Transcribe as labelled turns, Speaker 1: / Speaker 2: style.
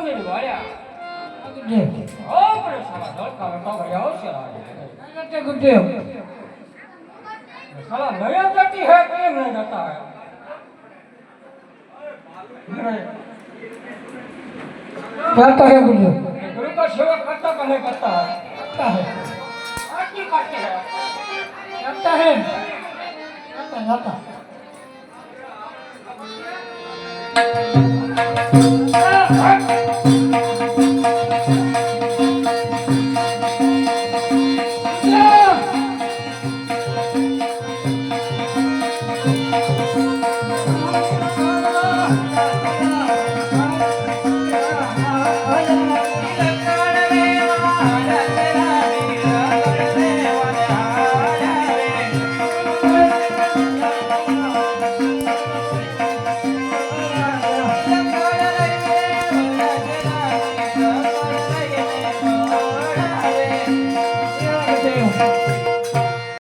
Speaker 1: मेरी वाल्या
Speaker 2: गुड्डे
Speaker 1: ओ बड़े साला दौड़ का लड़का भैया हो चला
Speaker 2: गुड्डे गुड्डे
Speaker 1: साला नया जाती है प्रेम नहीं जाता है
Speaker 2: जाता है गुड्डे
Speaker 1: गुरु का सेवा करता का नहीं करता है
Speaker 2: जाता है
Speaker 1: आज की करते हैं
Speaker 2: जाता है जाता
Speaker 1: हाँ, हाँ।